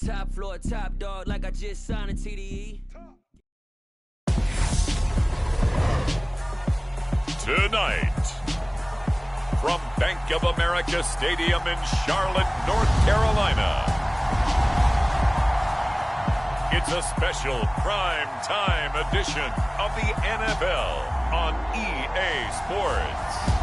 Top floor, top dog, like I just signed a TDE. Tonight, from Bank of America Stadium in Charlotte, North Carolina, it's a special prime time edition of the NFL on EA Sports.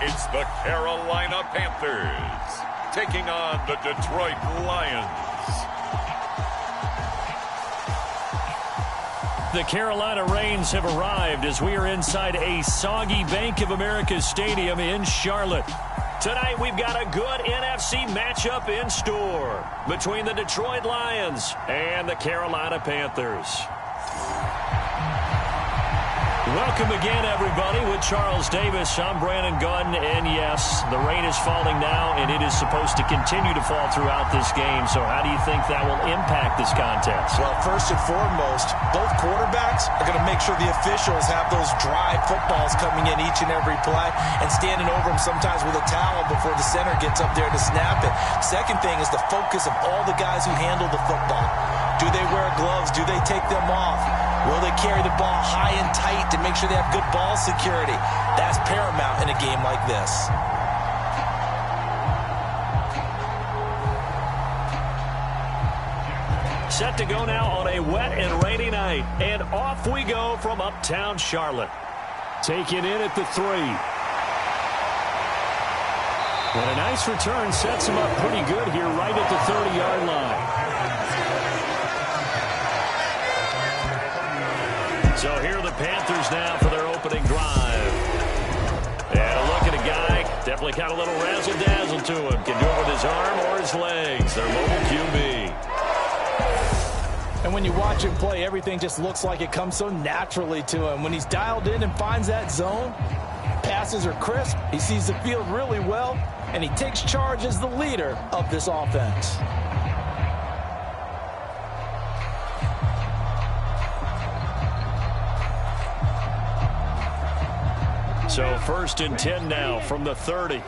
It's the Carolina Panthers taking on the Detroit Lions. The Carolina Rains have arrived as we are inside a soggy Bank of America Stadium in Charlotte. Tonight we've got a good NFC matchup in store between the Detroit Lions and the Carolina Panthers. Welcome again, everybody, with Charles Davis. I'm Brandon Gunn, and yes, the rain is falling now, and it is supposed to continue to fall throughout this game. So how do you think that will impact this contest? Well, first and foremost, both quarterbacks are going to make sure the officials have those dry footballs coming in each and every play and standing over them sometimes with a towel before the center gets up there to snap it. Second thing is the focus of all the guys who handle the football. Do they wear gloves? Do they take them off? Will they carry the ball high and tight to make sure they have good ball security? That's paramount in a game like this. Set to go now on a wet and rainy night. And off we go from uptown Charlotte. Taken in at the 3. And a nice return sets him up pretty good here right at the 30-yard line. So here are the Panthers now for their opening drive. And a look at a guy, definitely got a little razzle-dazzle to him. Can do it with his arm or his legs. Their mobile QB. And when you watch him play, everything just looks like it comes so naturally to him. When he's dialed in and finds that zone, passes are crisp, he sees the field really well, and he takes charge as the leader of this offense. So 1st and 10 now from the 30.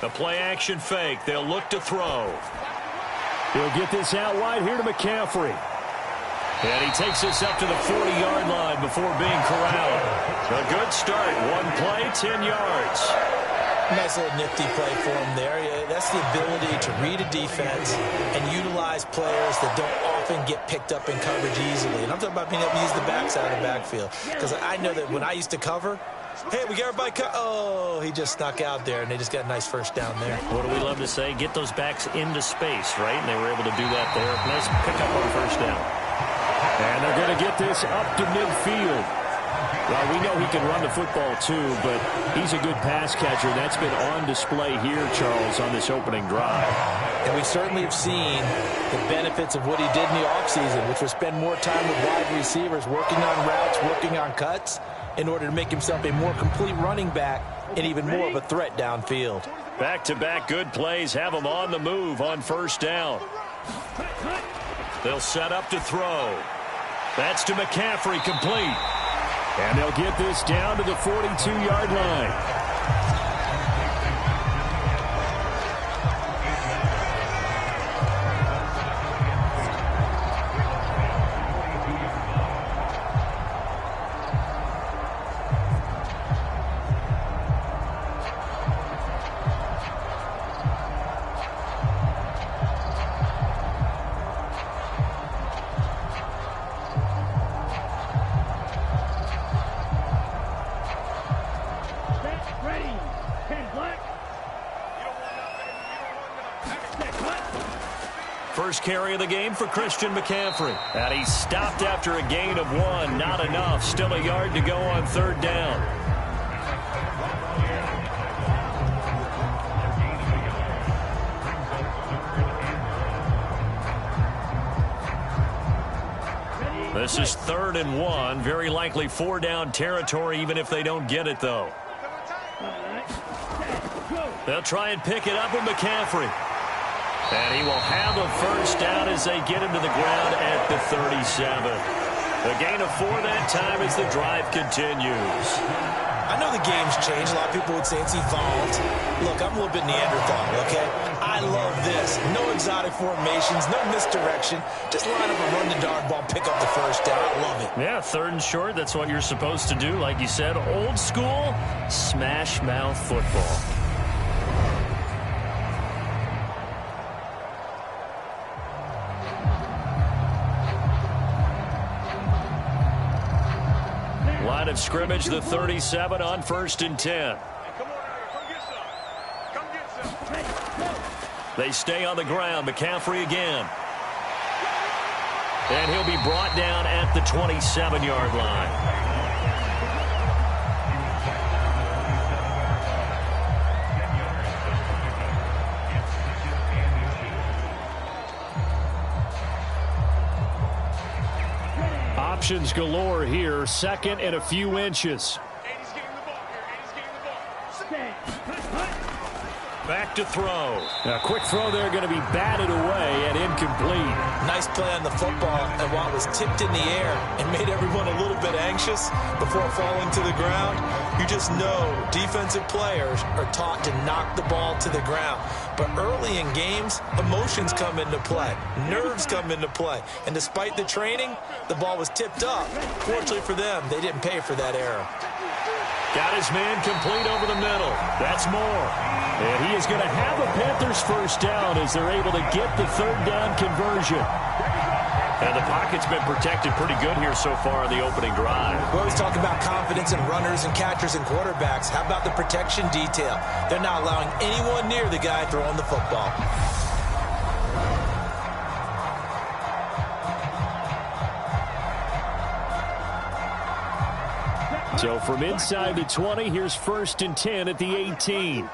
The play action fake. They'll look to throw. He'll get this out wide here to McCaffrey. And he takes this up to the 40-yard line before being corralled. A good start. One play, 10 yards. Nice little nifty play for him there. That's the ability to read a defense and utilize players that don't often get picked up in coverage easily. And I'm talking about being able to use the backside of the backfield. Because I know that when I used to cover, hey, we got everybody oh, he just snuck out there, and they just got a nice first down there. What do we love to say? Get those backs into space, right? And they were able to do that there. Nice pickup on first down. And they're going to get this up to midfield. Well, we know he can run the football, too, but he's a good pass catcher. That's been on display here, Charles, on this opening drive. And we certainly have seen the benefits of what he did in the offseason, which was spend more time with wide receivers, working on routes, working on cuts, in order to make himself a more complete running back and even more of a threat downfield. Back-to-back good plays have him on the move on first down. They'll set up to throw. That's to McCaffrey, complete. And they'll get this down to the 42-yard line. First carry of the game for Christian McCaffrey. And he stopped after a gain of 1. Not enough. Still a yard to go on third down. This is 3rd and 1. Very likely 4-down territory even if they don't get it, though. They'll try and pick it up with McCaffrey. And he will have a first down as they get him to the ground at the 37. A gain of 4 that time as the drive continues. I know the game's changed. A lot of people would say it's evolved. Look, I'm a little bit Neanderthal, okay? I love this. No exotic formations, no misdirection. Just line up and run the dart ball, pick up the first down. I love it. Yeah, 3rd and short. That's what you're supposed to do. Like you said, old school, smash mouth football. Line of scrimmage, the 37 on 1st and 10. They stay on the ground. McCaffrey again. And he'll be brought down at the 27-yard line. Options galore here. 2nd and a few inches. Back to throw. A quick throw there going to be batted away and incomplete. Nice play on the football, and while it was tipped in the air and made everyone a little bit anxious before falling to the ground, you just know defensive players are taught to knock the ball to the ground. But early in games, emotions come into play. Nerves come into play. And despite the training, the ball was tipped up. Fortunately for them, they didn't pay for that error. Got his man complete over the middle. That's Moore. And he is going to have a Panthers first down as they're able to get the 3rd down conversion. And the pocket's been protected pretty good here so far on the opening drive. We always talk about confidence in runners and catchers and quarterbacks. How about the protection detail? They're not allowing anyone near the guy throwing the football. So from inside the 20, here's 1st and 10 at the 18.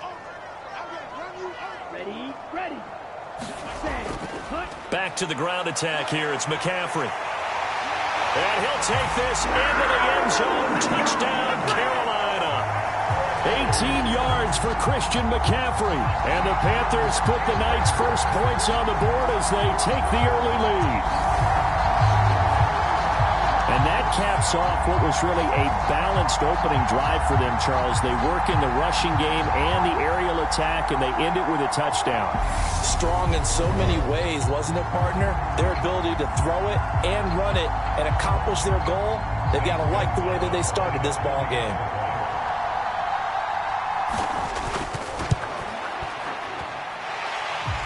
Back to the ground attack here. It's McCaffrey. And he'll take this into the end zone. Touchdown, Carolina. 18 yards for Christian McCaffrey. And the Panthers put the Knights' first points on the board as they take the early lead. And that caps off what was really a balanced opening drive for them, Charles. They work in the rushing game and the aerial attack, and they end it with a touchdown. Strong in so many ways, wasn't it, partner? Their ability to throw it and run it and accomplish their goal, they've got to like the way that they started this ball game.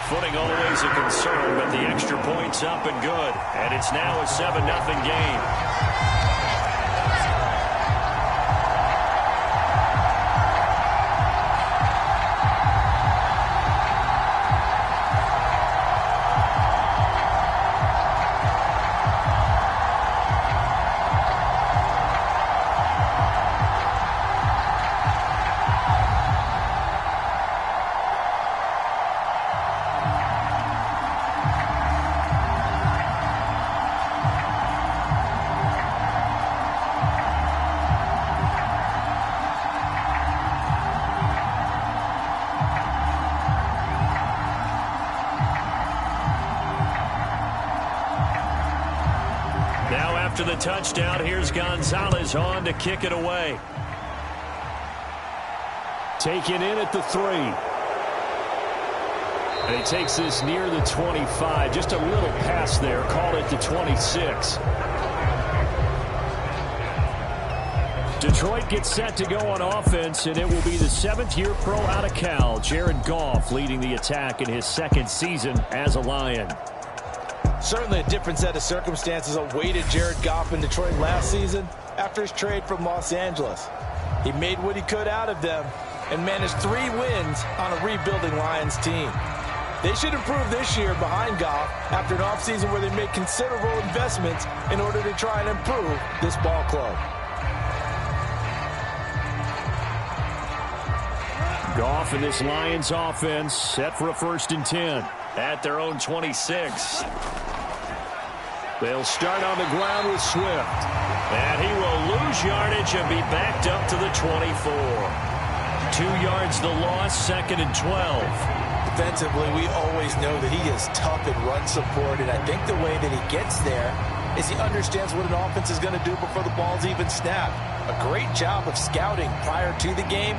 Footing always a concern, but the extra point's up and good. And it's now a 7-0 game. After the touchdown, here's Gonzalez on to kick it away. Taken in at the 3. And he takes this near the 25. Just a little pass there. Call it the 26. Detroit gets set to go on offense, and it will be the 7th-year pro out of Cal, Jared Goff, leading the attack in his 2nd season as a Lion. Certainly a different set of circumstances awaited Jared Goff in Detroit last season after his trade from Los Angeles. He made what he could out of them and managed 3 wins on a rebuilding Lions team. They should improve this year behind Goff after an offseason where they made considerable investments in order to try and improve this ball club. Goff and this Lions offense set for a 1st and 10 at their own 26. They'll start on the ground with Swift. And he will lose yardage and be backed up to the 24. 2 yards the loss, 2nd and 12. Defensively, we always know that he is tough in run support, and I think the way that he gets there is he understands what an offense is going to do before the ball's even snapped. A great job of scouting prior to the game,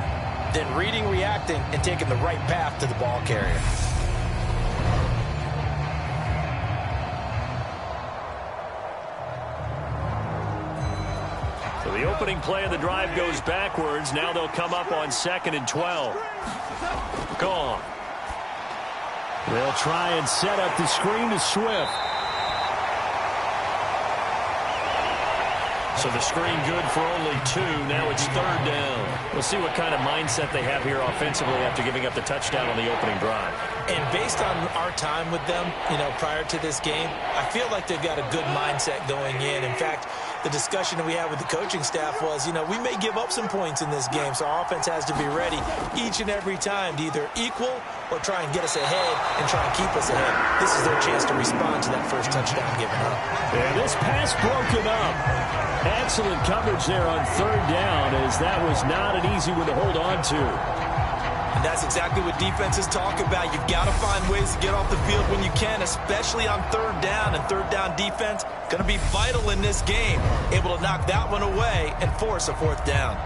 then reading, reacting, and taking the right path to the ball carrier. So the opening play of the drive goes backwards. Now they'll come up on 2nd and 12. Gone. They'll try and set up the screen to Swift. So the screen good for only 2. Now it's 3rd down. We'll see what kind of mindset they have here offensively after giving up the touchdown on the opening drive. And based on our time with them, prior to this game, I feel like they've got a good mindset going in. In fact, the discussion that we had with the coaching staff was, we may give up some points in this game, so our offense has to be ready each and every time to either equal or try and get us ahead and try and keep us ahead. This is their chance to respond to that first touchdown given up. And this pass broken up. Excellent coverage there on 3rd down, as that was not an easy one to hold on to. And that's exactly what defenses talk about. You've got to find ways to get off the field when you can, especially on 3rd down. And 3rd down defense going to be vital in this game. Able to knock that one away and force a 4th down.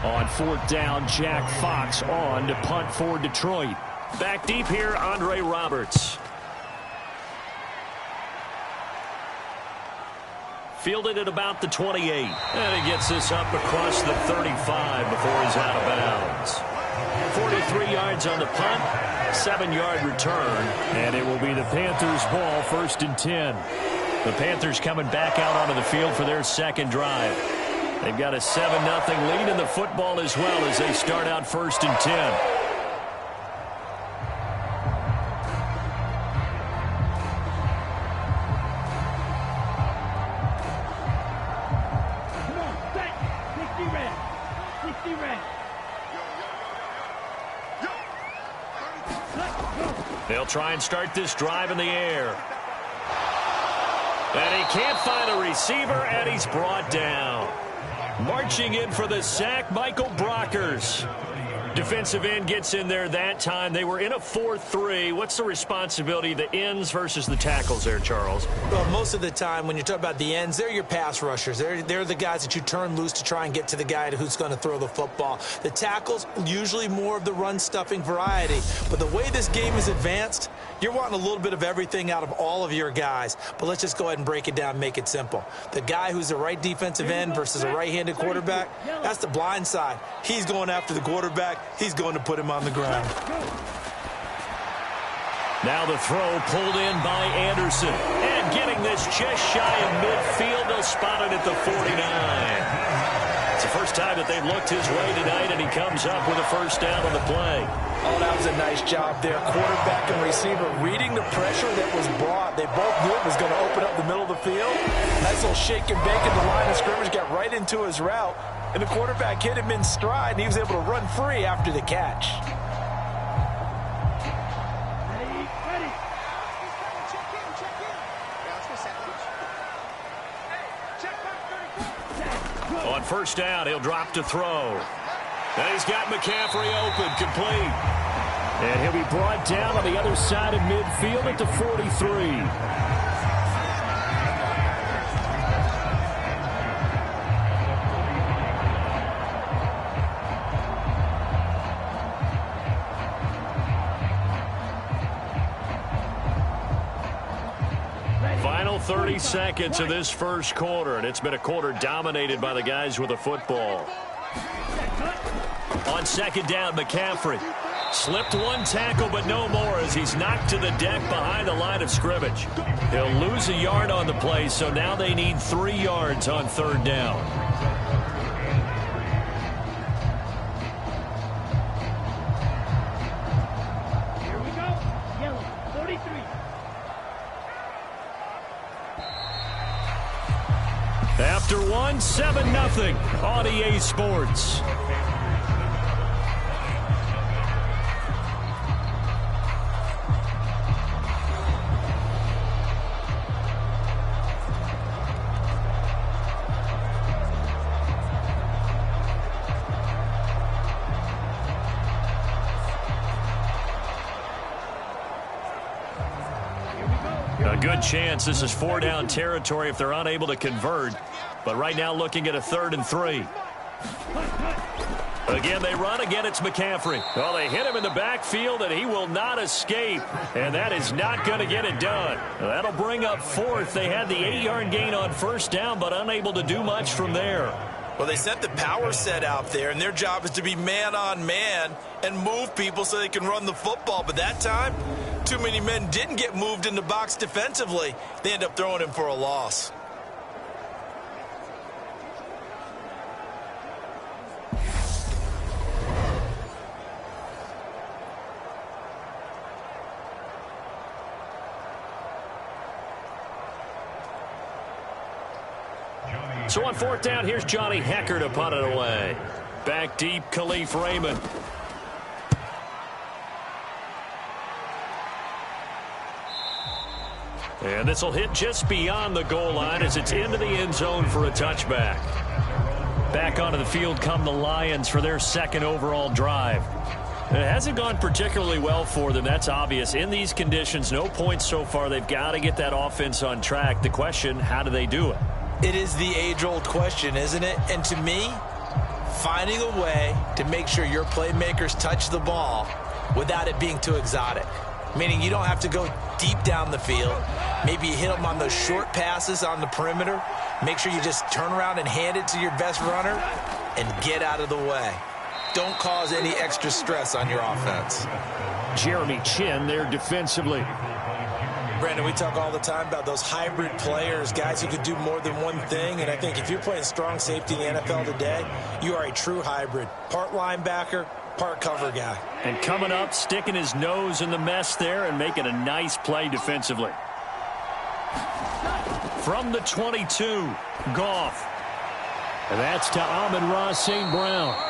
On 4th down, Jack Fox on to punt for Detroit. Back deep here, Andre Roberts. Fielded at about the 28. And he gets this up across the 35 before he's out of bounds. 43 yards on the punt, 7-yard return, and it will be the Panthers' ball, 1st and 10. The Panthers coming back out onto the field for their 2nd drive. They've got a 7-0 lead in the football as well as they start out 1st and 10. They'll try and start this drive in the air. And he can't find a receiver, and he's brought down. Marching in for the sack, Michael Brockers. Defensive end gets in there that time. They were in a 4-3. What's the responsibility, the ends versus the tackles there, Charles? Well, most of the time when you talk about the ends, they're your pass rushers. They're the guys that you turn loose to try and get to the guy who's going to throw the football. The tackles, usually more of the run-stuffing variety. But the way this game is advanced, you're wanting a little bit of everything out of all of your guys. But let's just go ahead and break it down and make it simple. The guy who's the right defensive end versus a right-handed quarterback, that's the blind side. He's going after the quarterback. He's going to put him on the ground. Now the throw pulled in by Anderson. And getting this just shy of midfield. They'll spot it at the 49. It's the first time that they've looked his way tonight, and he comes up with a 1st down on the play. Oh, that was a nice job there. Quarterback and receiver reading the pressure that was brought. They both knew it was going to open up the middle of the field. Nice little shake and bake in the line of scrimmage. Got right into his route. And the quarterback hit him in stride, and he was able to run free after the catch. On 1st down, he'll drop to throw. And he's got McCaffrey open, complete. And he'll be brought down on the other side of midfield at the 43. Final 30 seconds of this 1st quarter, and it's been a quarter dominated by the guys with the football. On 2nd down, McCaffrey slipped one tackle, but no more as he's knocked to the deck behind the line of scrimmage. He'll lose a yard on the play, so now they need 3 yards on 3rd down. Here we go. Yellow, 43. After one, 7-0 on EA Sports. good chance this is 4-down territory if they're unable to convert. But right now looking at a 3rd and 3. Again, they run. Again, it's McCaffrey. Well, they hit him in the backfield, and he will not escape. And that is not going to get it done. That'll bring up 4th. They had the 8-yard gain on 1st down, but unable to do much from there. Well, they sent the power set out there, and their job is to be man-on-man and move people so they can run the football. But that time, too many men didn't get moved in the box defensively. They end up throwing him for a loss. So on 4th down, here's Johnny Hecker to punt it away. Back deep, Khalif Raymond. And this will hit just beyond the goal line as it's into the end zone for a touchback. Back onto the field come the Lions for their 2nd overall drive. It hasn't gone particularly well for them. That's obvious. In these conditions, no points so far. They've got to get that offense on track. The question, how do they do it? It is the age-old question, isn't it? And to me, finding a way to make sure your playmakers touch the ball without it being too exotic. Meaning you don't have to go deep down the field. Maybe you hit them on those short passes on the perimeter. Make sure you just turn around and hand it to your best runner and get out of the way. Don't cause any extra stress on your offense. Jeremy Chin there defensively. Brandon, we talk all the time about those hybrid players, guys who could do more than one thing. And I think if you're playing strong safety in the NFL today, you are a true hybrid. Part linebacker, part cover guy. And coming up, sticking his nose in the mess there and making a nice play defensively. From the 22, Goff. And that's to Amon-Ra St. Brown.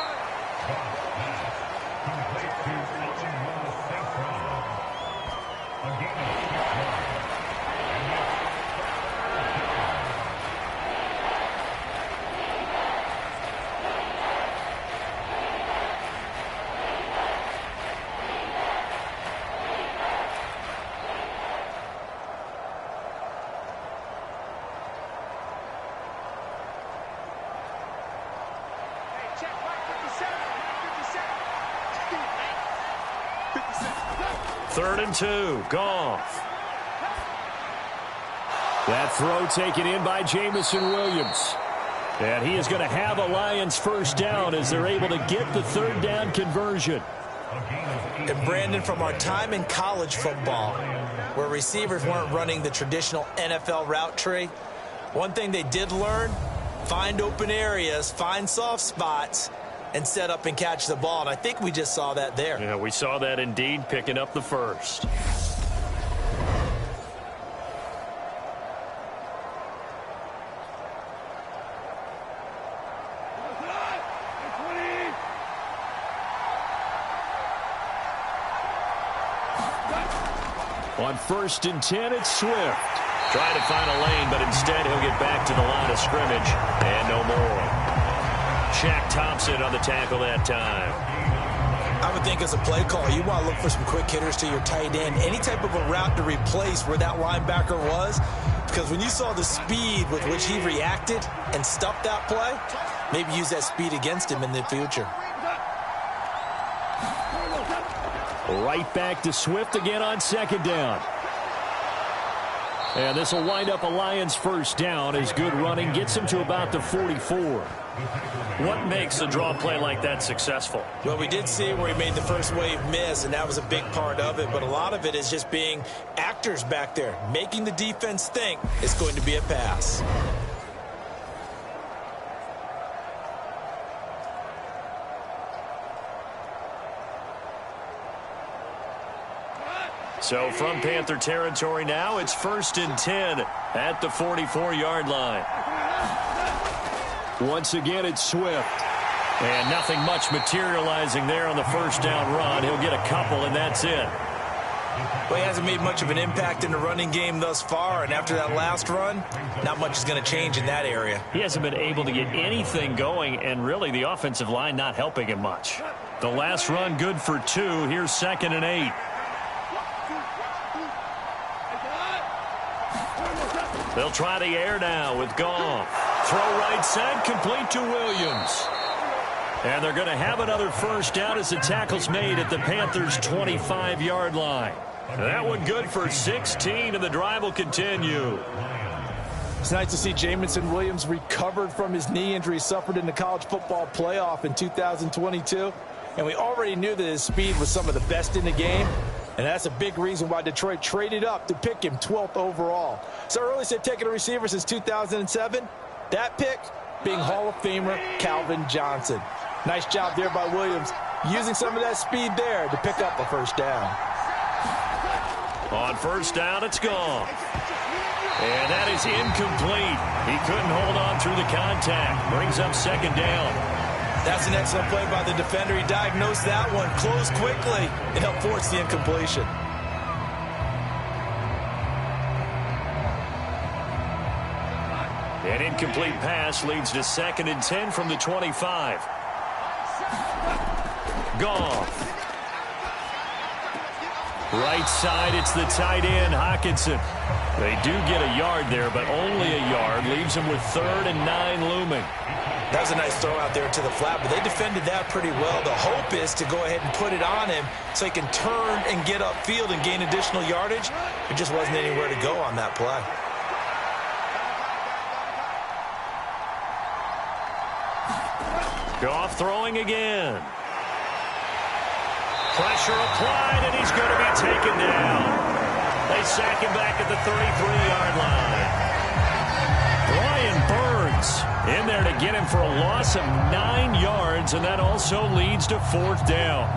Third and 2, Goff. That throw taken in by Jamison Williams. And he is going to have a Lions 1st down as they're able to get the 3rd down conversion. And Brandon, from our time in college football, where receivers weren't running the traditional NFL route tree, one thing they did learn, find open areas, find soft spots, and set up and catch the ball. And I think we just saw that there. Yeah, we saw that indeed, picking up the 1st. On 1st and 10, it's Swift. Trying to find a lane, but instead he'll get back to the line of scrimmage. And no more. Shaq Thompson on the tackle that time. I would think as a play call, you want to look for some quick hitters to your tight end. Any type of a route to replace where that linebacker was. Because when you saw the speed with which he reacted and stuffed that play, maybe use that speed against him in the future. Right back to Swift again on 2nd down. And this will wind up a Lions 1st down as good running gets him to about the 44. What makes a draw play like that successful? Well, we did see where he made the first wave miss, and that was a big part of it. But a lot of it is just being actors back there, making the defense think it's going to be a pass. So from Panther territory now, it's 1st and 10 at the 44-yard line. Once again, it's Swift. And nothing much materializing there on the 1st down run. He'll get a couple, and that's it. Well, he hasn't made much of an impact in the running game thus far, and after that last run, not much is going to change in that area. He hasn't been able to get anything going, and really the offensive line not helping him much. The last run good for 2. Here's 2nd and 8. They'll try the air now with Goff. Throw right side, complete to Williams. And they're going to have another first down as the tackle's made at the Panthers' 25-yard line. That one good for 16, and the drive will continue. It's nice to see Jamison Williams recovered from his knee injury suffered in the college football playoff in 2022. And we already knew that his speed was some of the best in the game. And that's a big reason why Detroit traded up to pick him 12th overall. So early said taking a receiver since 2007. That pick being Hall of Famer Calvin Johnson. Nice job there by Williams, using some of that speed there to pick up a first down. On first down, it's gone. And that is incomplete. He couldn't hold on through the contact. Brings up second down. That's an excellent play by the defender. He diagnosed that one, closed quickly, and helped force the incompletion. An incomplete pass leads to 2nd and 10 from the 25. Goff. Right side, it's the tight end, Hockenson. They do get a yard there, but only a yard. Leaves them with 3rd and 9 looming. That was a nice throw out there to the flat, but they defended that pretty well. The hope is to go ahead and put it on him so he can turn and get upfield and gain additional yardage. There just wasn't anywhere to go on that play. Goff throwing again. Pressure applied, and he's going to be taken down. They sack him back at the 33-yard line. Brian Burns in there to get him for a loss of 9 yards, and that also leads to 4th down.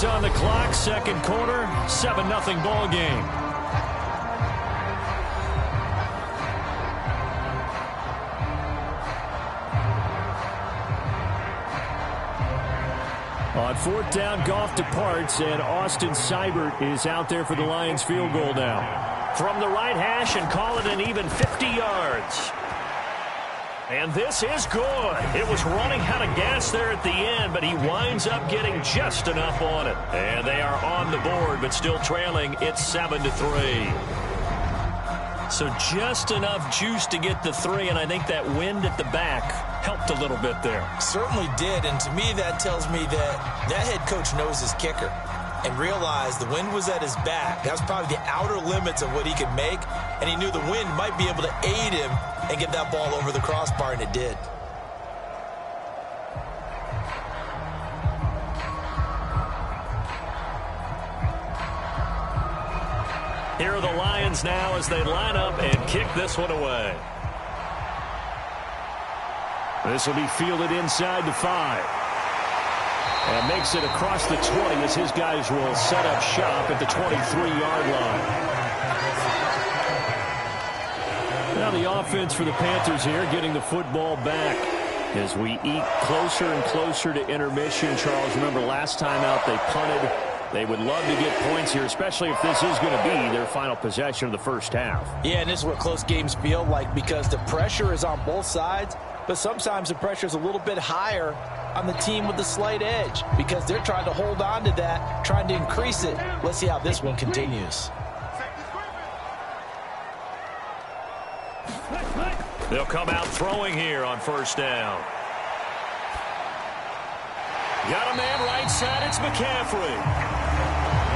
On the clock, second quarter, 7-0 ball game. On 4th down, Goff departs, and Austin Seibert is out there for the Lions field goal now. From the right hash and call it an even 50 yards. And this is good. It was running out of gas there at the end, but he winds up getting just enough on it. And they are on the board, but still trailing. It's 7-3. So just enough juice to get the 3, and I think that wind at the back helped a little bit there. Certainly did, and to me that tells me that that head coach knows his kicker and realized the wind was at his back. That was probably the outer limits of what he could make, and he knew the wind might be able to aid him and get that ball over the crossbar, and it did. Here are the Lions now as they line up and kick this one away. This will be fielded inside the 5. And makes it across the 20 as his guys will set up shop at the 23-yard line. Now the offense for the Panthers here getting the football back as we eat closer and closer to intermission. Charles, remember last time out they punted. They would love to get points here, especially if this is going to be their final possession of the first half. Yeah, and this is what close games feel like because the pressure is on both sides, but sometimes the pressure is a little bit higher on the team with the slight edge because they're trying to hold on to that, trying to increase it. Let's see how this one continues. They'll come out throwing here on first down. Got a man right side, it's McCaffrey.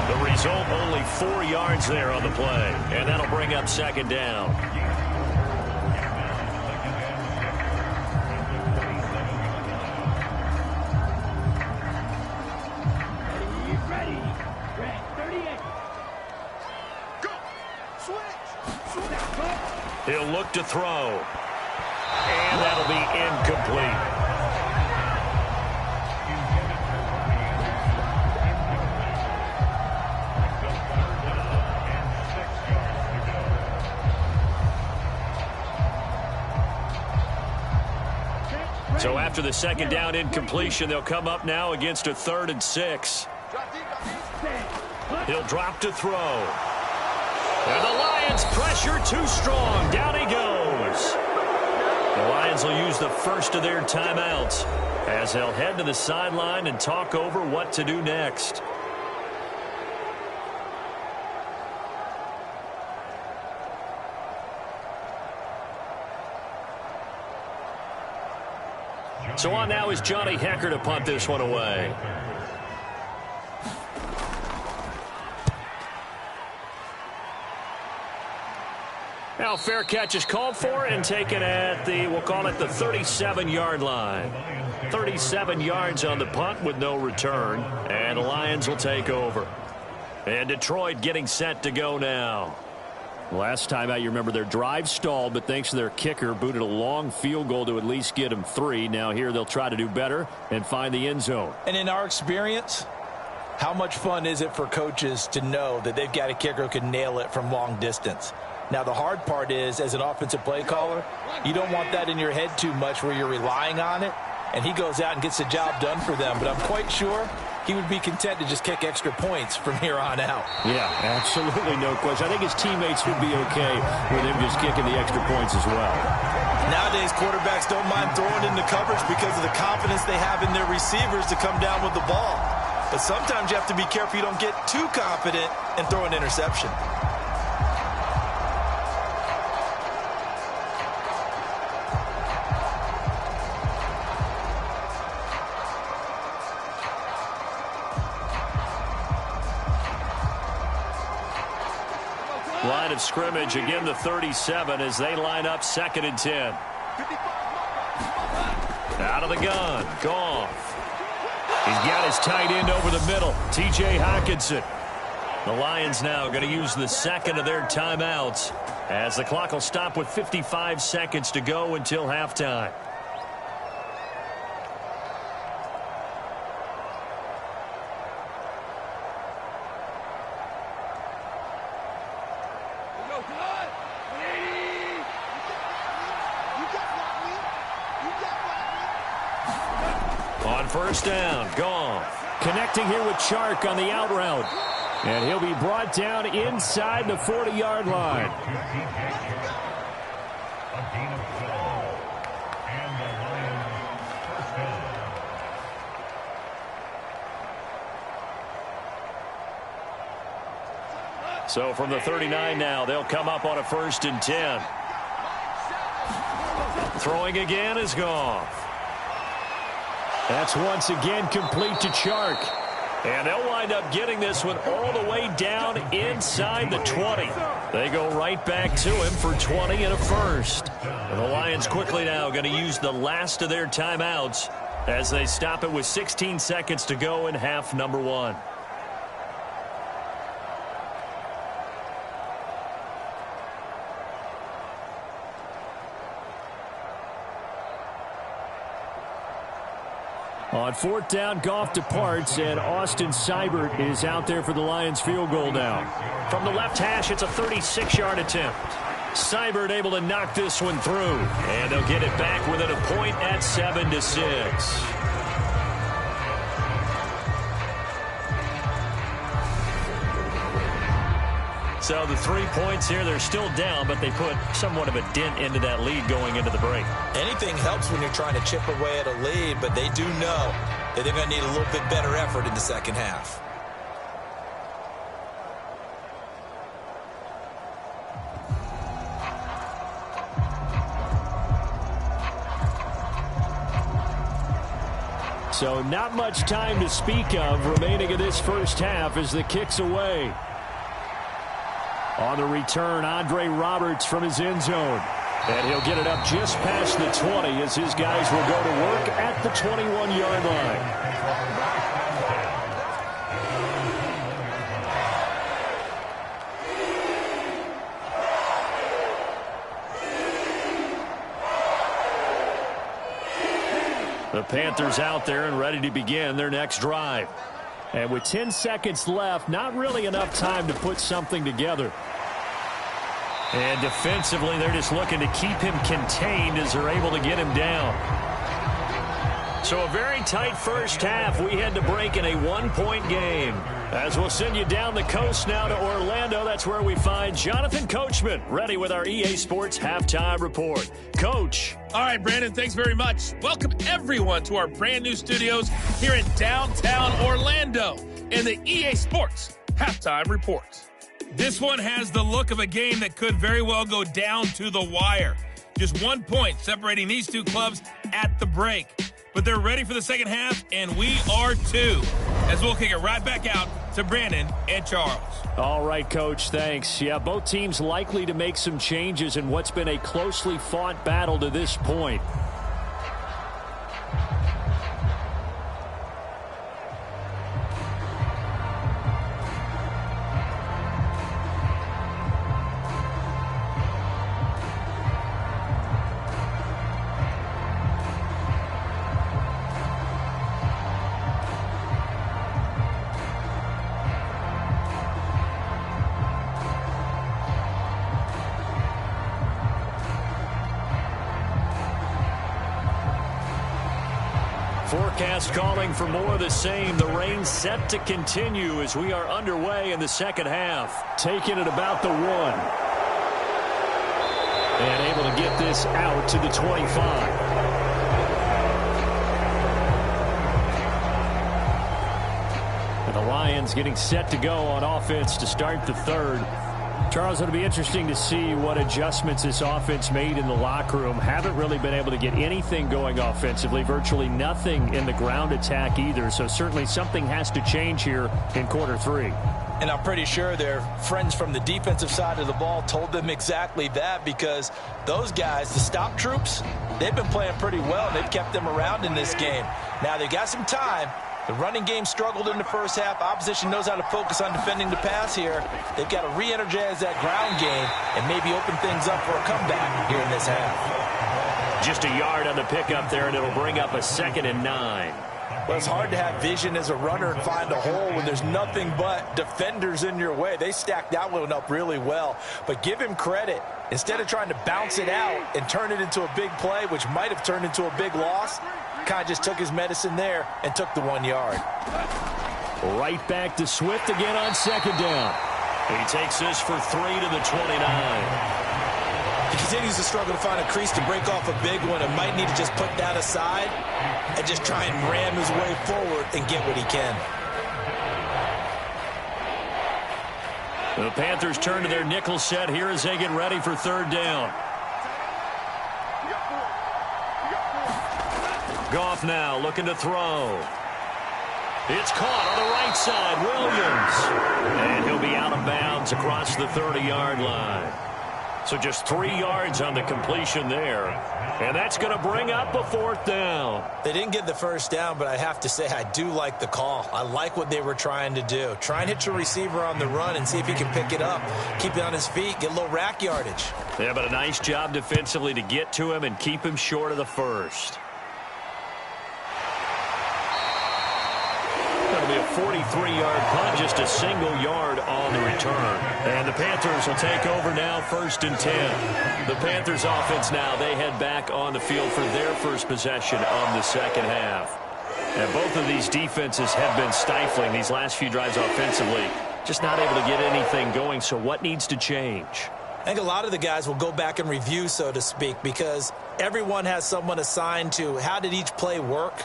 The result, only 4 yards there on the play, and that'll bring up second down. He'll look to throw. And that'll be incomplete. So after the second down incompletion, they'll come up now against a 3rd and 6. He'll drop to throw. And the Lions pressure too strong. Down he goes. The Lions will use the first of their timeouts as they'll head to the sideline and talk over what to do next. So on now is Johnny Hecker to punt this one away. Now fair catch is called for and taken at the, we'll call it the 37-yard line. 37 yards on the punt with no return. And the Lions will take over. And Detroit getting set to go now. Last time out, you remember their drive stalled, but thanks to their kicker, booted a long field goal to at least get them 3. Now here they'll try to do better and find the end zone. And in our experience, how much fun is it for coaches to know that they've got a kicker who can nail it from long distance? Now, the hard part is, as an offensive play caller, you don't want that in your head too much where you're relying on it, and he goes out and gets the job done for them. But I'm quite sure he would be content to just kick extra points from here on out. Yeah, absolutely no question. I think his teammates would be okay with him just kicking the extra points as well. Nowadays, quarterbacks don't mind throwing into coverage because of the confidence they have in their receivers to come down with the ball. But sometimes you have to be careful you don't get too confident and throw an interception. Line of scrimmage, again the 37 as they line up 2nd and 10. Out of the gun, Goff. He's got his tight end over the middle, T.J. Hockenson. The Lions now going to use the second of their timeouts as the clock will stop with 55 seconds to go until halftime. On first down, Goff connecting here with Chark on the out route. And he'll be brought down inside the 40-yard line. So from the 39 now, they'll come up on a 1st and 10. Throwing again is Goff. That's once again complete to Chark. And they'll wind up getting this one all the way down inside the 20. They go right back to him for 20 and a first. And the Lions quickly now going to use the last of their timeouts as they stop it with 16 seconds to go in half number 1. On 4th down, Goff departs, and Austin Seibert is out there for the Lions field goal now. From the left hash, it's a 36-yard attempt. Seibert able to knock this one through, and they'll get it back within a point at 7-6. So the 3 points here, they're still down, but they put somewhat of a dent into that lead going into the break. Anything helps when you're trying to chip away at a lead, but they do know that they're going to need a little bit better effort in the second half. So not much time to speak of remaining in this first half as the kick's away. On the return, Andre Roberts from his end zone. And he'll get it up just past the 20 as his guys will go to work at the 21-yard line. The Panthers out there and ready to begin their next drive. And with 10 seconds left, not really enough time to put something together. And defensively, they're just looking to keep him contained as they're able to get him down. So a very tight first half. We had to break in a one-point game. As we'll send you down the coast now to Orlando, that's where we find Jonathan Coachman, ready with our EA Sports Halftime Report. Coach. All right, Brandon, thanks very much. Welcome, everyone, to our brand new studios here in downtown Orlando in the EA Sports Halftime Report. This one has the look of a game that could very well go down to the wire. Just 1 point separating these two clubs at the break. But they're ready for the second half, and we are too. As we'll kick it right back out to Brandon and Charles. All right, Coach, thanks. Yeah, both teams likely to make some changes in what's been a closely fought battle to this point. Forecast calling for more of the same. The rain set to continue as we are underway in the second half. Taking it about the 1. And able to get this out to the 25. And the Lions getting set to go on offense to start the third. Charles, it'll be interesting to see what adjustments this offense made in the locker room. Haven't really been able to get anything going offensively, virtually nothing in the ground attack either. So certainly something has to change here in quarter 3. And I'm pretty sure their friends from the defensive side of the ball told them exactly that, because those guys, the stop troops, they've been playing pretty well, and they've kept them around in this game. Now, they got some time. The running game struggled in the first half. Opposition knows how to focus on defending the pass here. They've got to re-energize that ground game and maybe open things up for a comeback here in this half. Just a yard on the pickup there, and it'll bring up a 2nd and 9. Well, it's hard to have vision as a runner and find a hole when there's nothing but defenders in your way. They stacked that one up really well. But give him credit. Instead of trying to bounce it out and turn it into a big play, which might have turned into a big loss, kind of just took his medicine there and took the 1 yard. Right back to Swift again on 2nd down. He takes this for 3 to the 29. He continues to struggle to find a crease to break off a big one, and might need to just put that aside and just try and ram his way forward and get what he can. The Panthers turn to their nickel set here as they get ready for 3rd down. Goff now looking to throw. It's caught on the right side. Williams. And he'll be out of bounds across the 30-yard line. So just 3 yards on the completion there. And that's going to bring up a 4th down. They didn't get the first down, but I have to say I do like the call. I like what they were trying to do. Try and hit your receiver on the run and see if he can pick it up. Keep it on his feet, get a little rack yardage. Yeah, but a nice job defensively to get to him and keep him short of the first. That'll be a 43-yard punt, just a single yard on the return. And the Panthers will take over now, 1st and 10. The Panthers offense now, they head back on the field for their first possession of the second half. And both of these defenses have been stifling these last few drives offensively. Just not able to get anything going, so what needs to change? I think a lot of the guys will go back and review, so to speak, because everyone has someone assigned to how did each play work.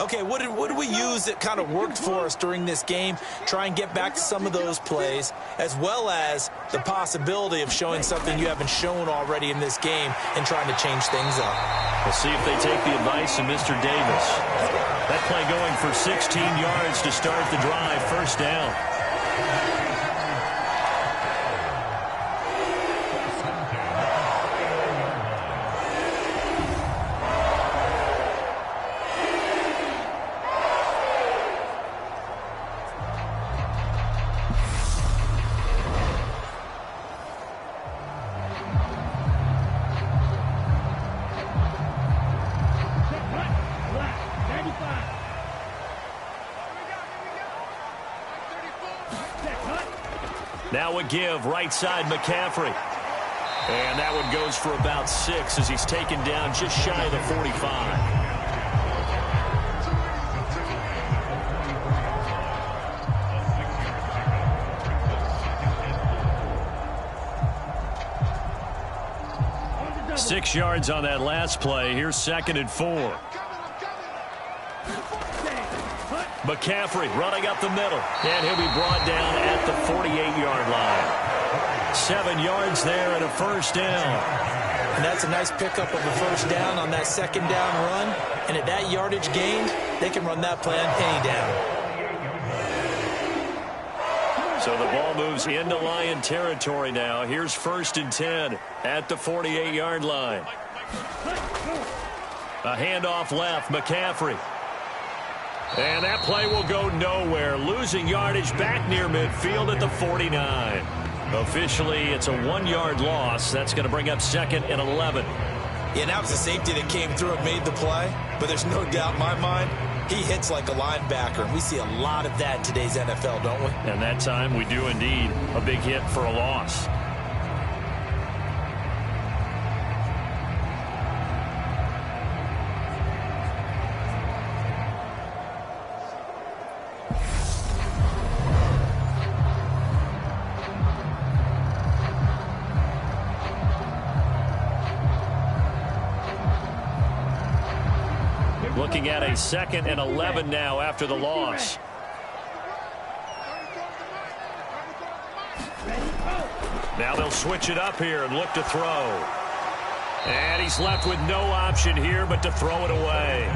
Okay, what did we use that kind of worked for us during this game? Try and get back to some of those plays, as well as the possibility of showing something you haven't shown already in this game and trying to change things up. We'll see if they take the advice of Mr. Davis. That play going for 16 yards to start the drive, 1st down. Now a give, right side McCaffrey. And that one goes for about 6 as he's taken down just shy of the 45. 6 yards on that last play. Here's 2nd and 4. McCaffrey running up the middle. And he'll be brought down at the 48-yard line. 7 yards there and a first down. And that's a nice pickup of a first down on that 2nd down run. And at that yardage gained, they can run that play on any down. So the ball moves into Lion territory now. Here's 1st and 10 at the 48-yard line. A handoff left, McCaffrey. And that play will go nowhere. Losing yardage back near midfield at the 49. Officially, it's a 1-yard loss. That's going to bring up 2nd and 11. Yeah, that was a safety that came through and made the play. But there's no doubt in my mind, he hits like a linebacker. And we see a lot of that in today's NFL, don't we? And that time we do indeed. A big hit for a loss. Looking at a 2nd and 11 now after the loss. Now they'll switch it up here and look to throw. And he's left with no option here but to throw it away.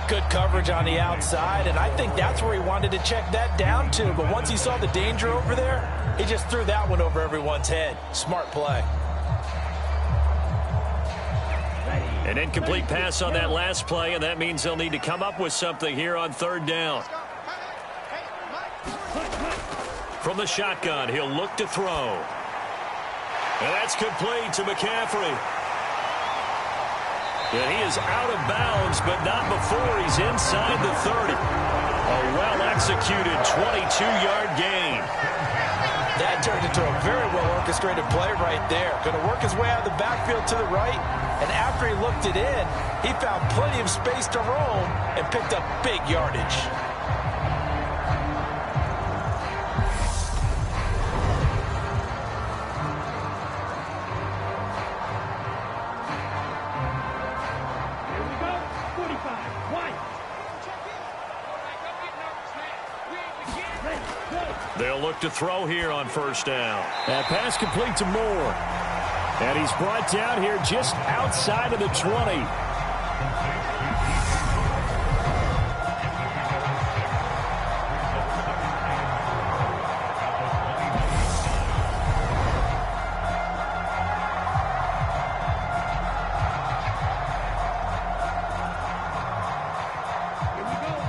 Good coverage on the outside, and I think that's where he wanted to check that down to. But once he saw the danger over there, he just threw that one over everyone's head. Smart play. An incomplete pass on that last play, and that means they'll need to come up with something here on 3rd down. From the shotgun, he'll look to throw. And that's complete to McCaffrey. And he is out of bounds, but not before he's inside the 30. A well-executed 22-yard gain. That turned into a very well-orchestrated play right there. Going to work his way out of the backfield to the right, and after he looked it in, he found plenty of space to roam and picked up big yardage. Here we go. 45. Wide. They'll look to throw here on 1st down. That pass complete to Moore. And he's brought down here just outside of the 20.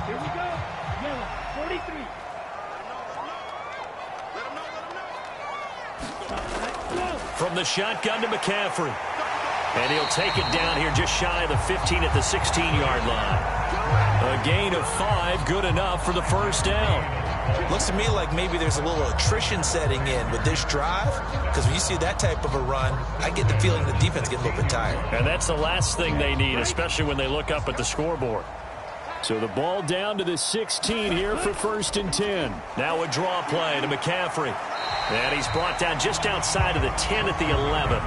Here we go. Yellow. 43. From the shotgun to McCaffrey. And he'll take it down here just shy of the 15 at the 16-yard line. A gain of 5, good enough for the first down. Looks to me like maybe there's a little attrition setting in with this drive, because when you see that type of a run, I get the feeling the defense gets a little bit tired. And that's the last thing they need, especially when they look up at the scoreboard. So the ball down to the 16 here for 1st and 10. Now a draw play to McCaffrey. And he's brought down just outside of the 10 at the 11.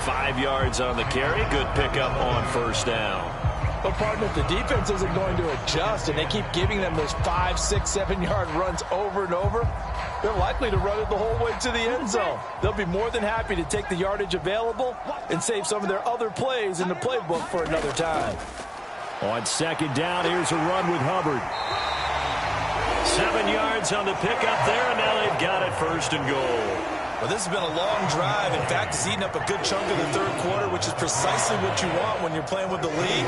5 yards on the carry. Good pickup on 1st down. But, partner, if the defense isn't going to adjust and they keep giving them those 5, 6, 7-yard runs over and over, they're likely to run it the whole way to the end zone. They'll be more than happy to take the yardage available and save some of their other plays in the playbook for another time. On 2nd down, here's a run with Hubbard. 7 yards on the pickup there, and now they've got it 1st and goal. Well, this has been a long drive. In fact, it's eaten up a good chunk of the 3rd quarter, which is precisely what you want when you're playing with the lead.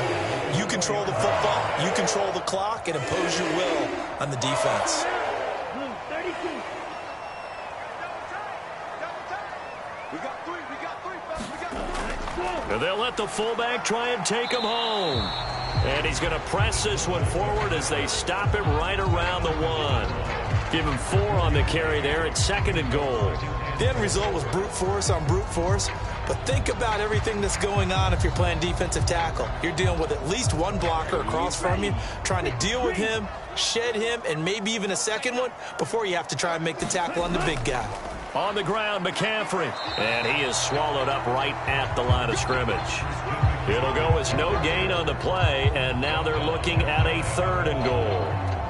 You control the football, you control the clock, and impose your will on the defense. Blue, 32. We got 3, fellas, we got 3. And they'll let the fullback try and take him home. And he's going to press this one forward as they stop him right around the 1. Give him 4 on the carry there at 2nd and goal. The end result was brute force on brute force. But think about everything that's going on if you're playing defensive tackle. You're dealing with at least one blocker across from you, trying to deal with him, shed him, and maybe even a second one before you have to try and make the tackle on the big guy. On the ground, McCaffrey. And he is swallowed up right at the line of scrimmage. It'll go as no gain on the play, and now they're looking at a 3rd and goal.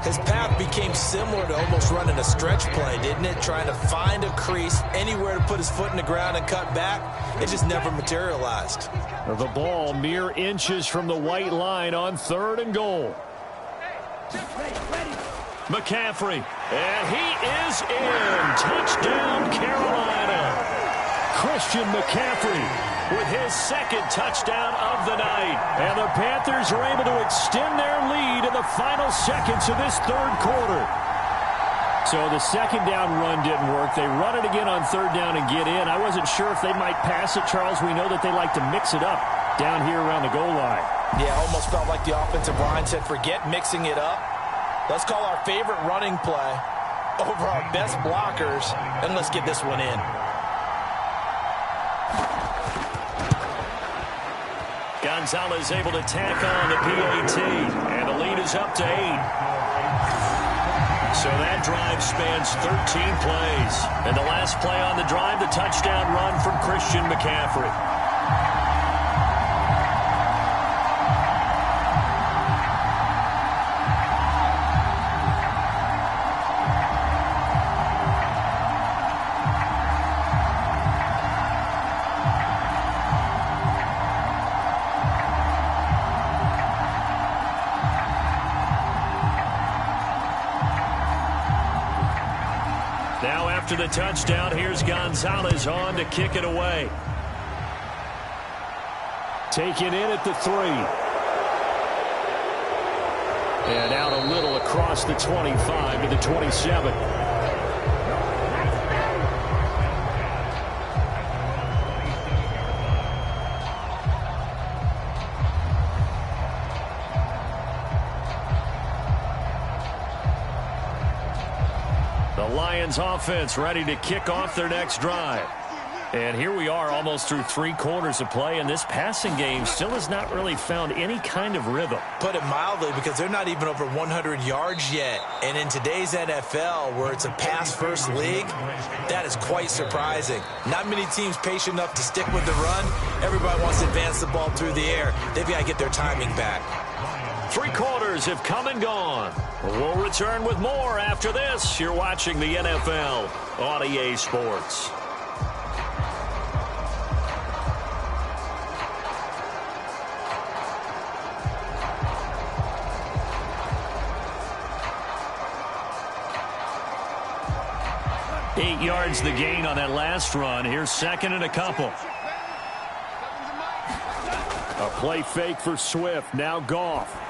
His path became similar to almost running a stretch play, didn't it? Trying to find a crease, anywhere to put his foot in the ground and cut back. It just never materialized. The ball mere inches from the white line on 3rd and goal. McCaffrey, and he is in. Touchdown, Carolina. Christian McCaffrey with his 2nd touchdown of the night. And the Panthers are able to extend their lead in the final seconds of this 3rd quarter. So the 2nd down run didn't work. They run it again on 3rd down and get in. I wasn't sure if they might pass it, Charles. We know that they like to mix it up down here around the goal line. Yeah, almost felt like the offensive line said, forget mixing it up. Let's call our favorite running play over our best blockers, and let's get this one in. Gonzalez able to tack on the PAT, and the lead is up to 8. So that drive spans 13 plays. And the last play on the drive, the touchdown run from Christian McCaffrey. Now after the touchdown, here's Gonzalez on to kick it away. Taken in at the 3. And out a little across the 25 to the 27. Lions offense ready to kick off their next drive. And here we are almost through 3 quarters of play, and this passing game still has not really found any kind of rhythm. Put it mildly, because they're not even over 100 yards yet. And in today's NFL, where it's a pass-first league, that is quite surprising. Not many teams patient enough to stick with the run. Everybody wants to advance the ball through the air. They've got to get their timing back. 3 quarters have come and gone. We'll return with more after this. You're watching the NFL on EA Sports. Eight yards the gain on that last run. Here's 2nd and a couple. A play fake for Swift. Now Goff.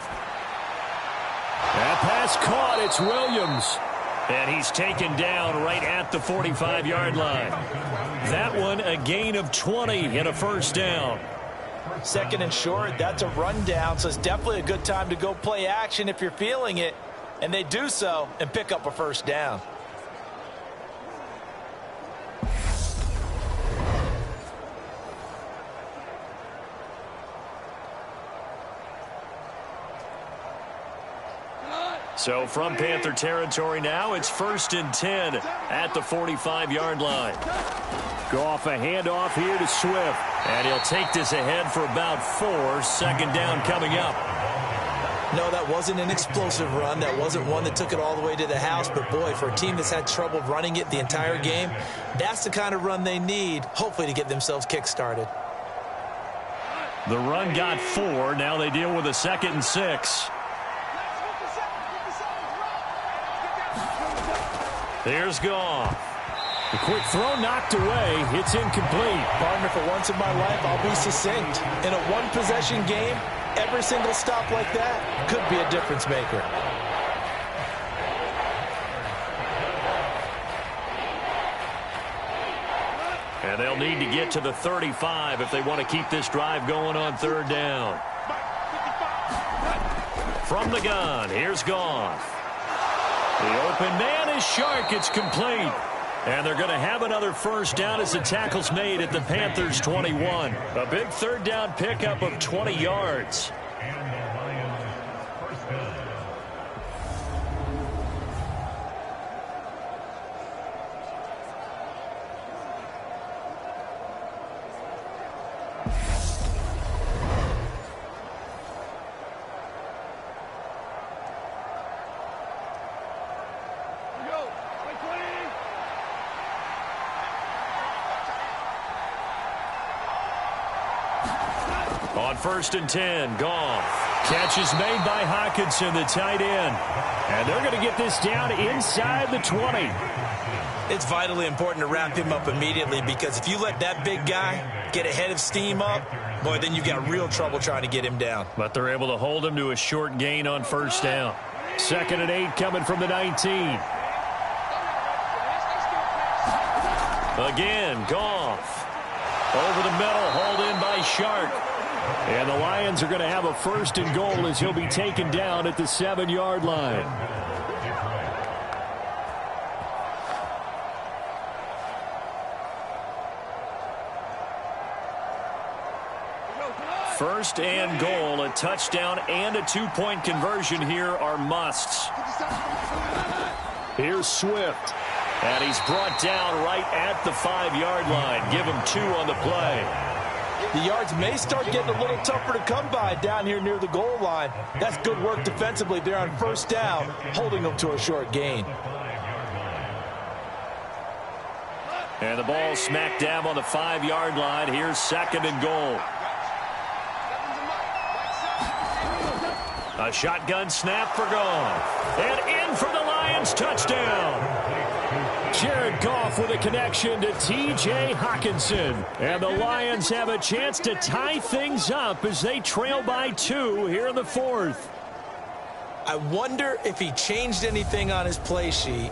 That pass caught. It's Williams. And he's taken down right at the 45-yard line. That one a gain of 20 and a 1st down. 2nd and short, that's a rundown, so it's definitely a good time to go play action if you're feeling it. And they do so and pick up a 1st down. So from Panther territory now, it's 1st and 10 at the 45-yard line. Goff a handoff here to Swift. And he'll take this ahead for about 4. 2nd down coming up. No, that wasn't an explosive run. That wasn't one that took it all the way to the house. But, boy, for a team that's had trouble running it the entire game, that's the kind of run they need, hopefully, to get themselves kick-started. The run got 4. Now they deal with a 2nd and 6. There's Goff. The quick throw knocked away. It's incomplete. Partner, for once in my life, I'll be succinct. In a one-possession game, every single stop like that could be a difference maker. And they'll need to get to the 35 if they want to keep this drive going on 3rd down. From the gun, here's Goff. The open man is Shark. It's complete. And they're going to have another 1st down as the tackle's made at the Panthers' 21. A big 3rd down pickup of 20 yards. On 1st and 10, Goff. Catch is made by Hockenson, the tight end. And they're going to get this down inside the 20. It's vitally important to wrap him up immediately, because if you let that big guy get ahead of steam up, boy, then you've got real trouble trying to get him down. But they're able to hold him to a short gain on 1st down. 2nd and 8 coming from the 19. Again, Goff. Over the middle, hauled in by Shark. And the Lions are going to have a 1st and goal as he'll be taken down at the 7-yard line. First and goal, a touchdown and a 2-point conversion here are musts. Here's Swift. And he's brought down right at the 5-yard line. Give him 2 on the play. The yards may start getting a little tougher to come by down here near the goal line. That's good work defensively there on 1st down, holding them to a short gain. And the ball smack dab on the 5-yard line. Here's 2nd and goal. A shotgun snap for Goff. And in for the Lions touchdown. Jared Goff with a connection to T.J. Hockenson. And the Lions have a chance to tie things up as they trail by 2 here in the 4th. I wonder if he changed anything on his play sheet,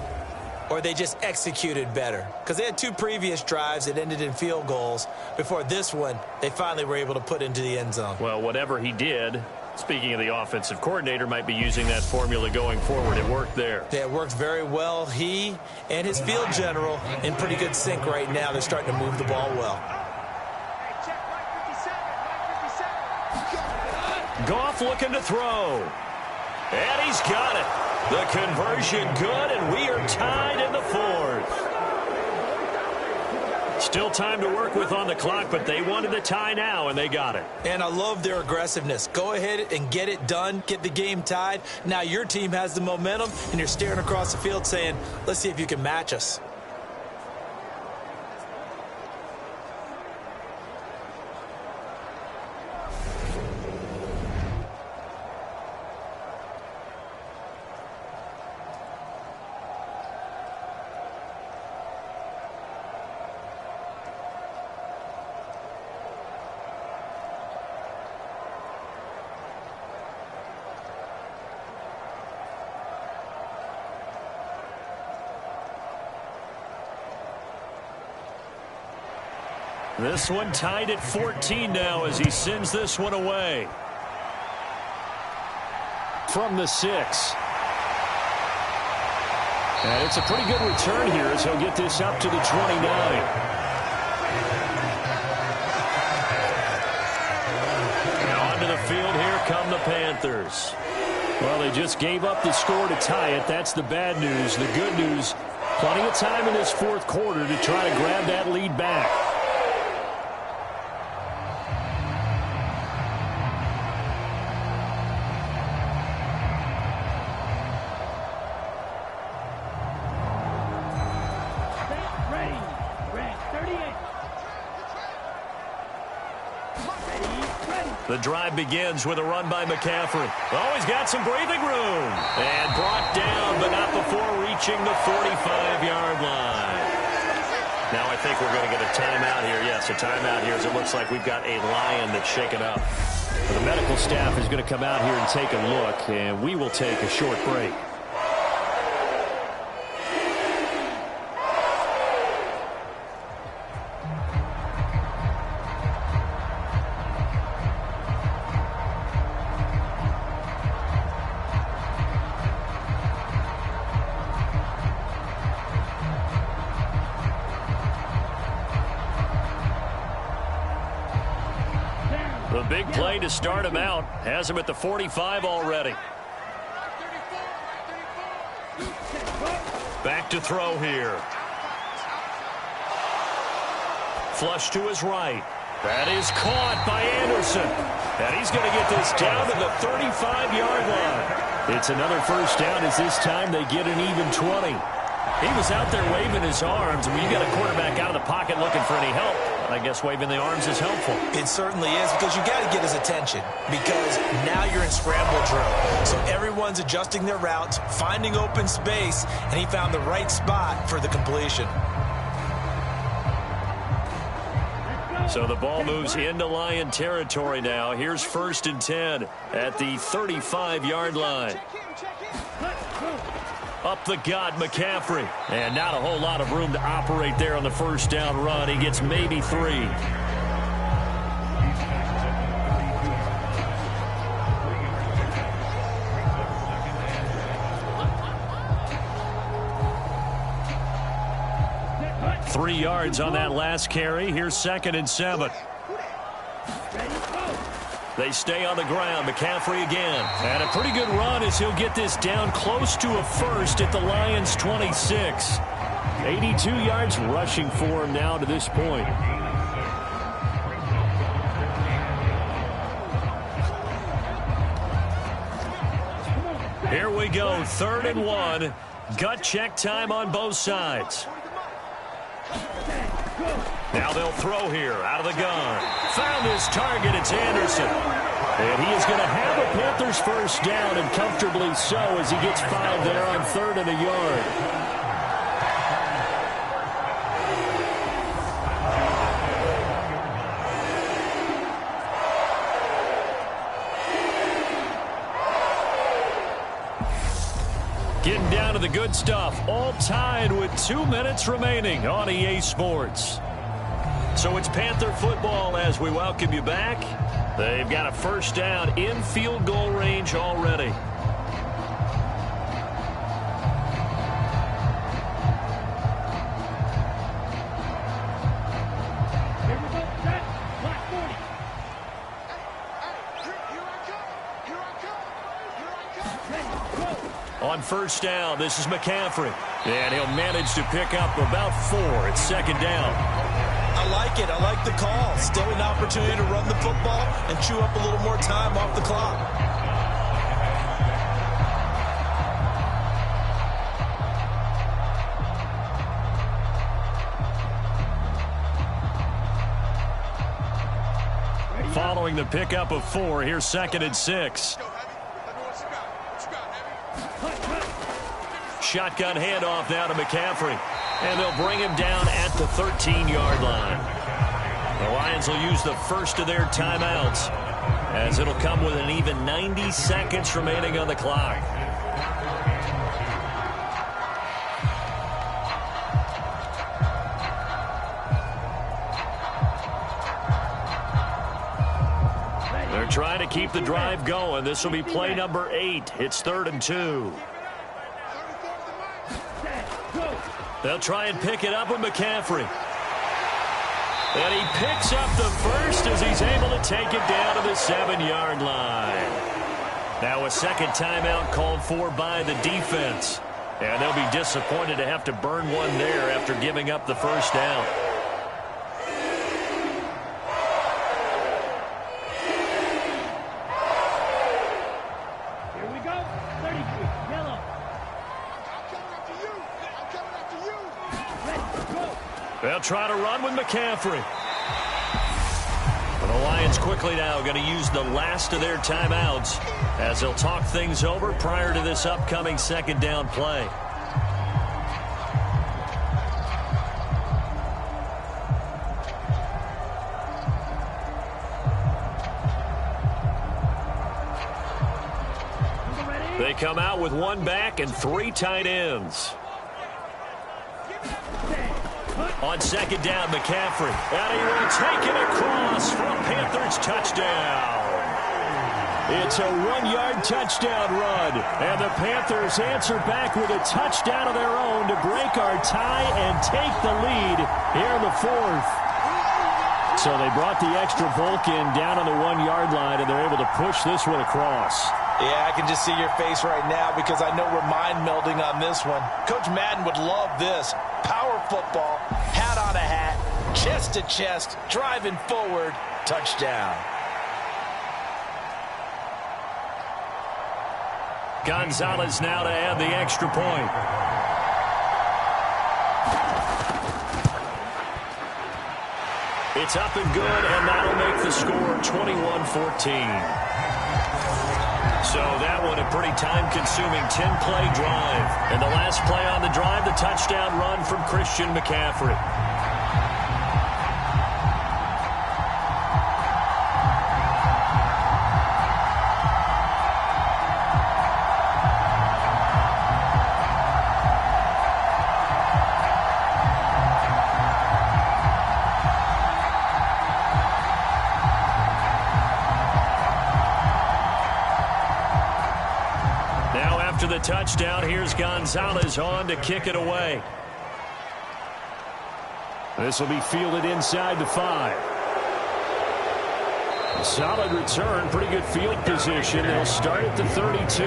or they just executed better. Because they had 2 previous drives that ended in field goals. Before this one, they finally were able to put into the end zone. Well, whatever he did, speaking of the offensive coordinator, might be using that formula going forward. It worked there. Yeah, it worked very well. He and his field general in pretty good sync right now. They're starting to move the ball well. Goff looking to throw. And he's got it. The conversion good, and we are tied in the 4th. Still time to work with on the clock, but they wanted the tie now, and they got it. And I love their aggressiveness. Go ahead and get it done. Get the game tied. Now your team has the momentum, and you're staring across the field saying, let's see if you can match us. This one tied at 14 now as he sends this one away. From the 6. And it's a pretty good return here as he'll get this up to the 29. Now onto the field, here come the Panthers. Well, they just gave up the score to tie it. That's the bad news. The good news, plenty of time in this 4th quarter to try to grab that lead back. The drive begins with a run by McCaffrey. Oh, he's got some breathing room. And brought down, but not before reaching the 45-yard line. Now I think we're going to get a timeout here. Yes, a timeout here as it looks like we've got a Lion that's shaken up. The medical staff is going to come out here and take a look, and we will take a short break. The big play to start him out has him at the 45 already. Back to throw here. Flush to his right. That is caught by Anderson. And he's going to get this down to the 35-yard line. It's another 1st down as this time they get an even 20. He was out there waving his arms. When you got a quarterback out of the pocket looking for any help, I guess waving the arms is helpful. It certainly is, because you got to get his attention, because now you're in scramble drill. So everyone's adjusting their routes, finding open space, and he found the right spot for the completion. So the ball moves into Lion territory now. Here's 1st and 10 at the 35-yard line. Up the gut, McCaffrey. And not a whole lot of room to operate there on the first down run. He gets maybe 3. Three yards on that last carry. Here's 2nd and 7. They stay on the ground. McCaffrey again. And a pretty good run as he'll get this down close to a first at the Lions' 26. 82 yards rushing for him now to this point. Here we go. 3rd and 1. Gut check time on both sides. Now they'll throw here out of the gun. Found his target. It's Anderson. And he is going to have a Panthers first down, and comfortably so, as he gets 5 there on 3rd and a yard. Getting down to the good stuff. All tied with 2 minutes remaining on EA Sports. So it's Panther football as we welcome you back. They've got a first down in field goal range already. Here we go, set, Black 40. On first down, this is McCaffrey. And he'll manage to pick up about 4 at 2nd down. I like it. I like the call. Still an opportunity to run the football and chew up a little more time off the clock. Following the pickup of 4, here's 2nd and 6. Shotgun handoff now to McCaffrey. And they'll bring him down at the 13-yard line. The Lions will use the first of their timeouts, as it'll come with an even 90 seconds remaining on the clock. They're trying to keep the drive going. This will be play number 8. It's 3rd and 2. They'll try and pick it up with McCaffrey. And he picks up the first as he's able to take it down to the 7-yard line. Now a second timeout called for by the defense. And they'll be disappointed to have to burn one there after giving up the first down. Here we go, 33, yellow. They'll try to run with McCaffrey. The Lions quickly now going to use the last of their timeouts as they'll talk things over prior to this upcoming 2nd down play. They come out with 1 back and 3 tight ends. On 2nd down, McCaffrey. And he will take it across for a Panthers touchdown. It's a 1-yard touchdown run. And the Panthers answer back with a touchdown of their own to break our tie and take the lead here in the 4th. So they brought the extra Vulcan down on the 1-yard line, and they're able to push this one across. Yeah, I can just see your face right now because I know we're mind melding on this one. Coach Madden would love this. Power football, hat on a hat, chest to chest, driving forward, touchdown. Gonzalez now to add the extra point. It's up and good, and that'll make the score 21-14. So that one a pretty time-consuming 10-play drive. And the last play on the drive, the touchdown run from Christian McCaffrey. After the touchdown, here's Gonzalez on to kick it away. This will be fielded inside the 5. Solid return, pretty good field position. They'll start at the 32.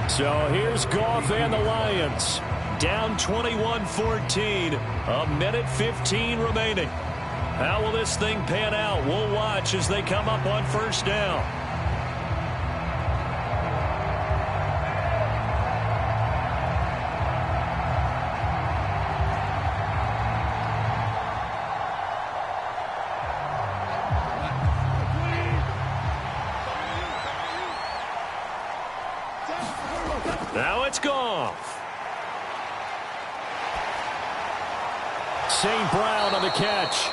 So here's Goff and the Lions. Down 21-14, a minute 15 remaining. How will this thing pan out? We'll watch as they come up on first down. Now it's Goff. St. Brown on the catch.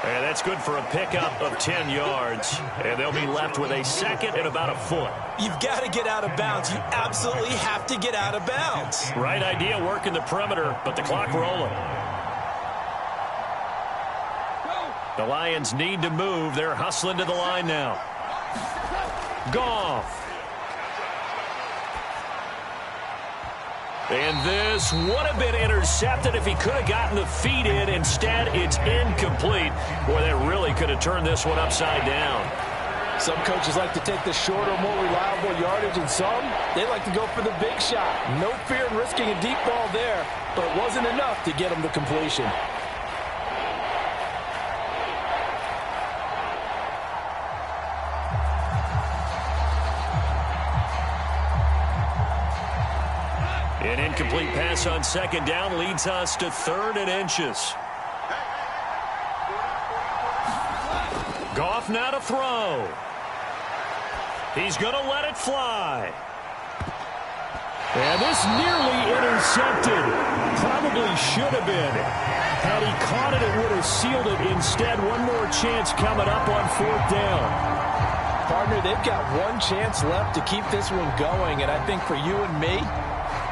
And that's good for a pickup of 10 yards. And they'll be left with a second and about a foot. You've got to get out of bounds. You absolutely have to get out of bounds. Right idea, working the perimeter, but the clock rolling. The Lions need to move. They're hustling to the line now. Goff. And this would have been intercepted if he could have gotten the feet in. Instead, it's incomplete. Boy, that really could have turned this one upside down. Some coaches like to take the shorter, more reliable yardage, and some, they like to go for the big shot. No fear in risking a deep ball there, but it wasn't enough to get him to completion. An incomplete pass on second down leads us to 3rd and inches. Goff now to throw. He's going to let it fly. And this nearly intercepted. Probably should have been. Had he caught it, it would have sealed it. Instead, one more chance coming up on 4th down. Partner, they've got one chance left to keep this one going, and I think for you and me,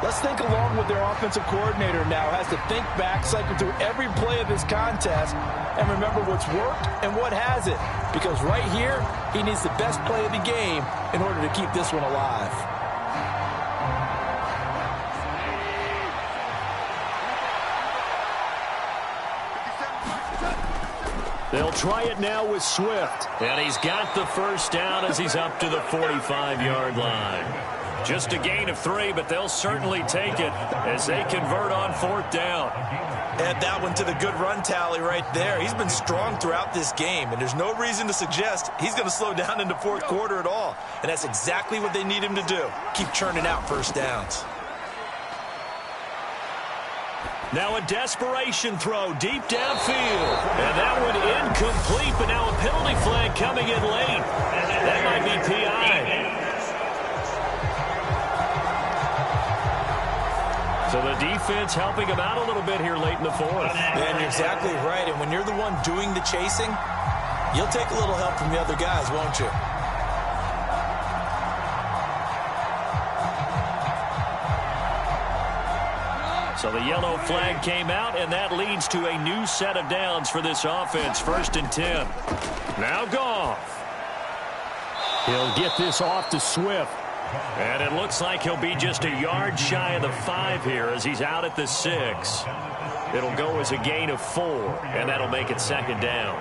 let's think along with their offensive coordinator now. Has to think back, cycle through every play of this contest, and remember what's worked and what hasn't. Because right here, he needs the best play of the game in order to keep this one alive. They'll try it now with Swift. And he's got the first down as he's up to the 45-yard line. Just a gain of 3, but they'll certainly take it as they convert on 4th down. Add that one to the good run tally right there. He's been strong throughout this game, and there's no reason to suggest he's going to slow down into 4th quarter at all. And that's exactly what they need him to do. Keep churning out first downs. Now a desperation throw deep downfield. And that one incomplete, but now a penalty flag coming in late. That might be PI. So the defense helping him out a little bit here late in the 4th. Man, you're exactly right. And when you're the one doing the chasing, you'll take a little help from the other guys, won't you? So the yellow flag came out, and that leads to a new set of downs for this offense. 1st and 10. Now Goff. He'll get this off to Swift. And it looks like he'll be just a yard shy of the 5 here as he's out at the 6. It'll go as a gain of 4, and that'll make it 2nd down.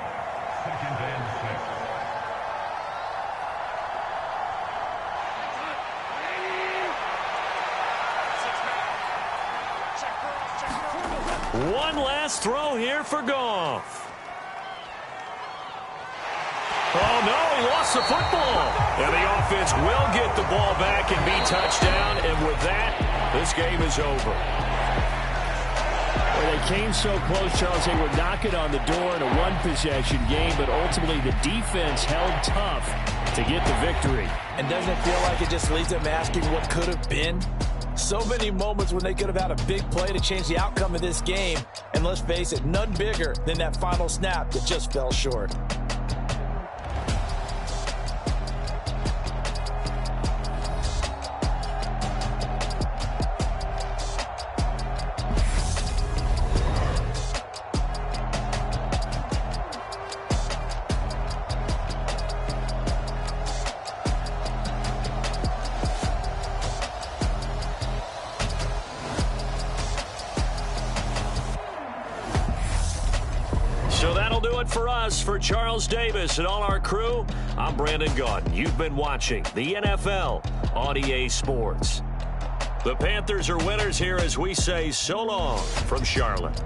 One last throw here for Goff. Oh, no, he lost the football. And the offense will get the ball back and be touchdown. And with that, this game is over. Well, they they came so close, Charles. They were knocking on the door in a one-possession game, but ultimately the defense held tough to get the victory. And doesn't it feel like it just leaves them asking what could have been? So many moments when they could have had a big play to change the outcome of this game. And let's face it, none bigger than that final snap that just fell short. So that'll do it for us. For Charles Davis and all our crew, I'm Brandon Gaudin. You've been watching the NFL on EA Sports. The Panthers are winners here as we say so long from Charlotte.